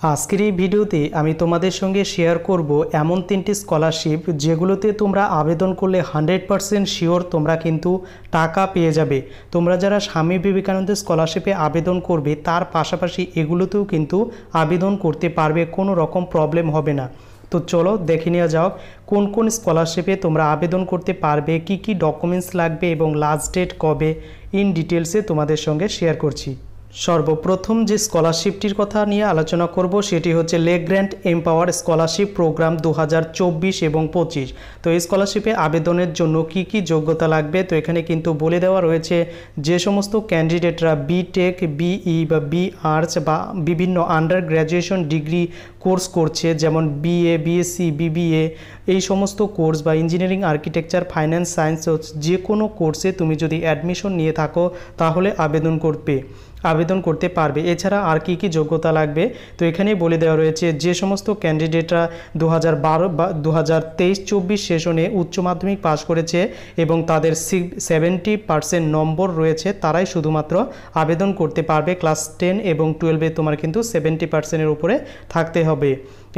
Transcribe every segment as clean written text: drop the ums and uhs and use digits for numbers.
আজকের এই ভিডিওতে আমি তোমাদের সঙ্গে শেয়ার করব এমন তিনটি স্কলারশিপ যেগুলোতে তোমরা আবেদন করলে 100% শিওর তোমরা কিন্তু টাকা পেয়ে যাবে। তোমরা যারা স্বামী বিবেকানন্দ স্কলারশিপে আবেদন করবে তার পাশাপাশি এগুলোতেও কিন্তু আবেদন করতে পারবে, কোনো রকম প্রবলেম হবে না। তো চলো দেখে নেওয়া যাক কোন কোন স্কলারশিপে তোমরা আবেদন করতে পারবে, কি কি ডকুমেন্টস লাগবে এবং লাস্ট ডেট কবে, ইন ডিটেলসে তোমাদের সঙ্গে শেয়ার করছি। সর্বপ্রথম যে স্কলারশিপটির কথা নিয়ে আলোচনা করব সেটি হচ্ছে lake grant empower scholarship program 2024 এবং 25। তো এই স্কলারশিপে আবেদনের জন্য কি কি যোগ্যতা লাগবে, তো এখানে কিন্তু বলে দেওয়া রয়েছে যে সমস্ত ক্যান্ডিডেটরা বিটেক, বিই বা বি আর্টস বা বিভিন্ন আন্ডার গ্র্যাজুয়েশন ডিগ্রি কোর্স করছে, যেমন বিএ, বিএসসি, বিবিএ এই সমস্ত কোর্স বা ইঞ্জিনিয়ারিং, আর্কিটেকচার, ফাইন্যান্স, সায়েন্স, যে কোনো কোর্সে তুমি যদি অ্যাডমিশন নিয়ে থাকো তাহলে আবেদন করতে পারবে। এছাড়া আর কি কি যোগ্যতা লাগবে, তো এখানেই বলে দেওয়া রয়েছে যে সমস্ত ক্যান্ডিডেটরা 2012 বা 2023-24 সেশনে উচ্চ মাধ্যমিক পাশ করেছে এবং তাদের 70% নম্বর রয়েছে তারাই শুধুমাত্র আবেদন করতে পারবে। ক্লাস 10 এবং 12-এ তোমার কিন্তু 70%-এর উপরে থাকতে হবে।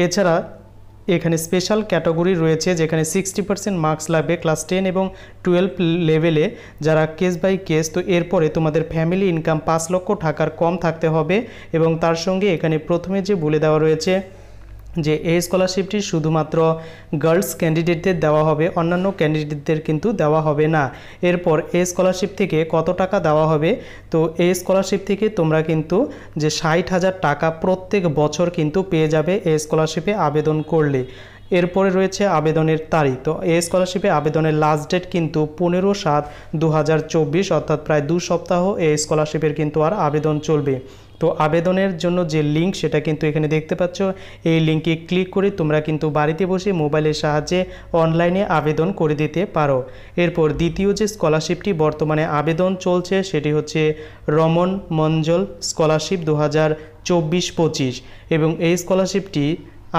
এছাড়া এখানে স্পেশাল ক্যাটাগরি রয়েছে যেখানে 60% মার্কস লাগবে ক্লাস 10 এবং 12 লেভেলে, যারা কেস বাই কেস। তো এরপরে তোমাদের ফ্যামিলি ইনকাম 5 লক্ষ টাকার কম থাকতে হবে এবং তার সঙ্গে এখানে প্রথমে যে বলে দেওয়া রয়েছে যে এই স্কলারশিপটি শুধুমাত্র গার্লস ক্যান্ডিডেটদের দেওয়া হবে, অন্যান্য ক্যান্ডিডেটদের কিন্তু দেওয়া হবে না। এরপর এই স্কলারশিপ থেকে কত টাকা দেওয়া হবে, তো এই স্কলারশিপ থেকে তোমরা কিন্তু যে 60,000 টাকা প্রত্যেক বছর কিন্তু পেয়ে যাবে এই স্কলারশিপে আবেদন করলে। এরপরে রয়েছে আবেদনের তারিখ। তো এই স্কলারশিপে আবেদনের লাস্ট ডেট কিন্তু 15/7/2024, অর্থাৎ প্রায় 2 সপ্তাহ এই স্কলারশিপের কিন্তু আর আবেদন চলবে। তো আবেদনের জন্য যে লিঙ্ক সেটা কিন্তু এখানে দেখতে পাচ্ছ, এই লিঙ্কে ক্লিক করে তোমরা কিন্তু বাড়িতে বসে মোবাইলের সাহায্যে অনলাইনে আবেদন করে দিতে পারো। এরপর দ্বিতীয় যে স্কলারশিপটি বর্তমানে আবেদন চলছে সেটি হচ্ছে রমন মঞ্জল স্কলারশিপ 2024-25 এবং এই স্কলারশিপটি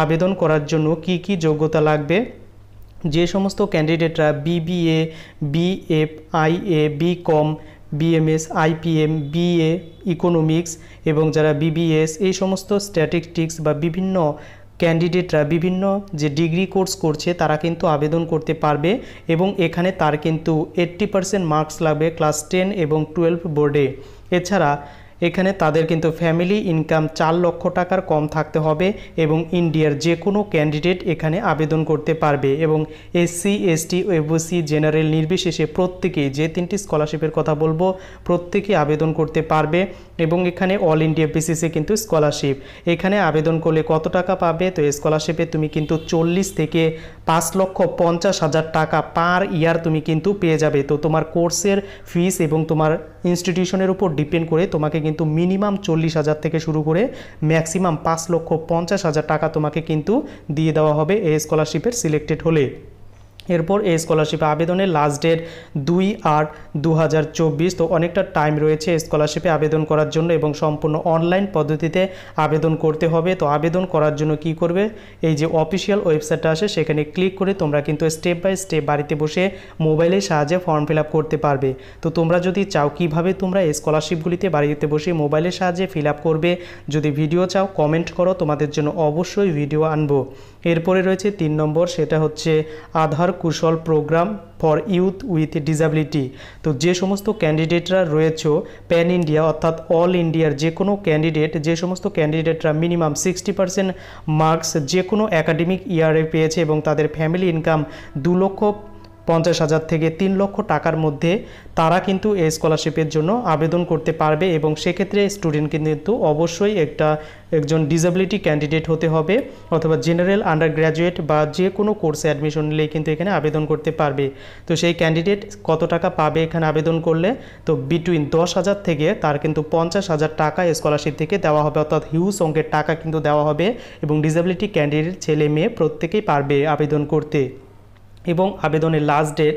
আবেদন করার জন্য কি কি যোগ্যতা লাগবে, যে সমস্ত ক্যান্ডিডেটরা BBA, BF, IA, BCom, BMS, IPM, BA economics এবং যারা বিবিএস এই সমস্ত স্ট্যাটিস্টিক্স বা বিভিন্ন ক্যান্ডিডেটরা বিভিন্ন যে ডিগ্রি কোর্স করছে তারা কিন্তু আবেদন করতে পারবে এবং এখানে তার কিন্তু 80% মার্কস লাগবে ক্লাস 10 এবং 12 বোর্ডে। এছাড়া এখানে তাদের কিন্তু ফ্যামিলি ইনকাম 4 লক্ষ টাকার কম থাকতে হবে এবং ইন্ডিয়ার যে কোনো ক্যান্ডিডেট এখানে আবেদন করতে পারবে এবং এসসি, এসটি, ওবিসি, জেনারেল নির্বিশেষে প্রত্যেকেই, যে তিনটি স্কলারশিপের কথা বলবো প্রত্যেকেই আবেদন করতে পারবে এবং এখানে অল ইন্ডিয়া বেসিসে কিন্তু স্কলারশিপ। এখানে আবেদন করলে কত টাকা পাবে, তো এই স্কলারশিপে তুমি কিন্তু 40 থেকে 5,50,000 টাকা পার ইয়ার তুমি কিন্তু পেয়ে যাবে। তো তোমার কোর্সের ফিস এবং তোমার ইনস্টিটিউশনের উপর ডিপেন্ড করে তোমাকে কিন্তু মিনিমাম 40,000 থেকে শুরু করে ম্যাক্সিমাম 5,50,000 টাকা তোমাকে কিন্তু দিয়ে দেওয়া হবে এই স্কলারশিপের সিলেক্টেড হলে। এরপর এই স্কলারশিপে আবেদনের লাস্ট ডেট 2/8/2024। তো অনেকটা টাইম রয়েছে স্কলারশিপে আবেদন করার জন্য এবং সম্পূর্ণ অনলাইন পদ্ধতিতে আবেদন করতে হবে। তো আবেদন করার জন্য কি করবে, এই যে অফিসিয়াল ওয়েবসাইটটা আসে সেখানে ক্লিক করে তোমরা কিন্তু স্টেপ বাই স্টেপ বাড়িতে বসে মোবাইলের সাহায্যে ফর্ম ফিল আপ করতে পারবে। তো তোমরা যদি চাও কিভাবে তোমরা এই স্কলারশিপগুলিতে বাড়িতে বসে মোবাইলের সাহায্যে ফিল আপ করবে, যদি ভিডিও চাও কমেন্ট করো, তোমাদের জন্য অবশ্যই ভিডিও আনবো। এরপরে রয়েছে 3 নম্বর, সেটা হচ্ছে Aadhaar Kushal program for youth with disability. তো যে সমস্ত ক্যান্ডিডেটরা রয়েছে প্যান ইন্ডিয়া অর্থাৎ অল ইন্ডিয়ার যে কোনো ক্যান্ডিডেট, যে সমস্ত ক্যান্ডিডেটরা মিনিমাম 60% মার্কস যে কোনো একাডেমিক ইয়ারে পেয়েছে এবং তাদের ফ্যামিলি ইনকাম 2,50,000 থেকে 3 লক্ষ টাকার মধ্যে, তারা কিন্তু এই স্কলারশিপের জন্য আবেদন করতে পারবে এবং সেক্ষেত্রে স্টুডেন্ট কিন্তু অবশ্যই একজন ডিসএবিলিটি ক্যান্ডিডেট হতে হবে অথবা জেনারেল আন্ডার গ্র্যাজুয়েট বা যে কোনো কোর্সে অ্যাডমিশন নিলেই কিন্তু এখানে আবেদন করতে পারবে। তো সেই ক্যান্ডিডেট কত টাকা পাবে এখানে আবেদন করলে, তো বিটুইন 10,000 থেকে তার কিন্তু 50,000 টাকা স্কলারশিপ থেকে দেওয়া হবে, অর্থাৎ হিউজ অঙ্কের টাকা কিন্তু দেওয়া হবে এবং ডিসএবিলিটি ক্যান্ডিডেট ছেলে মেয়ে প্রত্যেকেই পারবে আবেদন করতে। এবং আবেদনের লাস্ট ডেট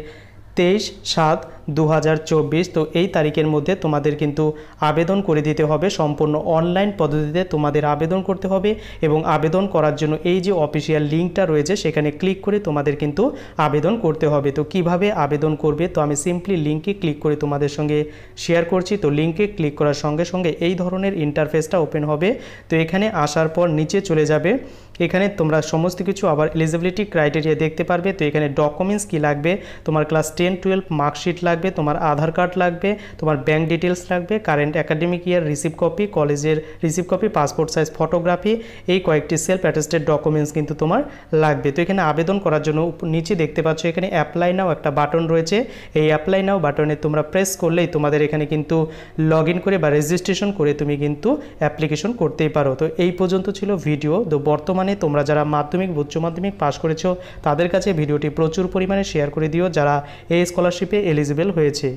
23/7 2024। তো এই তারিখের মধ্যে তোমাদের কিন্তু আবেদন করে দিতে হবে। সম্পূর্ণ অনলাইন পদ্ধতিতে তোমাদের আবেদন করতে হবে এবং আবেদন করার জন্য এই যে অফিসিয়াল লিঙ্কটা রয়েছে সেখানে ক্লিক করে তোমাদের কিন্তু আবেদন করতে হবে। তো কিভাবে আবেদন করবে, তো আমি সিম্পলি লিঙ্কে ক্লিক করে তোমাদের সঙ্গে শেয়ার করছি। তো লিঙ্কে ক্লিক করার সঙ্গে সঙ্গে এই ধরনের ইন্টারফেসটা ওপেন হবে। তো এখানে আসার পর নিচে চলে যাবে, এখানে তোমরা সমস্ত কিছু আবার এলিজিবিলিটি ক্রাইটেরিয়া দেখতে পারবে। তো এখানে ডকুমেন্টস কি লাগবে, তোমার ক্লাস 10-12 মার্কশিট লাগবে, তোমার আধার কার্ড লাগবে, তোমার ব্যাঙ্ক ডিটেলস লাগবে, current academic year receive copy, কলেজের receive copy, passport size photography, এই কয়েকটি সেলফ অ্যাটেস্টেড ডকুমেন্টস কিন্তু তোমার লাগবে। তো এখানে আবেদন করার জন্য নিচে দেখতে পাচ্ছ এখানে অ্যাপ্লাই নাও একটা বাটন রয়েছে। এই অ্যাপ্লাই নাও বাটনে তোমরা প্রেস করলেই তোমাদের এখানে কিন্তু লগ ইন করে বা রেজিস্ট্রেশন করে তুমি কিন্তু অ্যাপ্লিকেশন করতেই পারো। তো এই পর্যন্ত ছিল ভিডিও। তো বর্তমানে তোমরা যারা মাধ্যমিক উচ্চ মাধ্যমিক পাস করেছো তাদের কাছে ভিডিওটি প্রচুর পরিমাণে শেয়ার করে দিও যারা এই স্কলারশিপে এলিজিবল হয়েছে।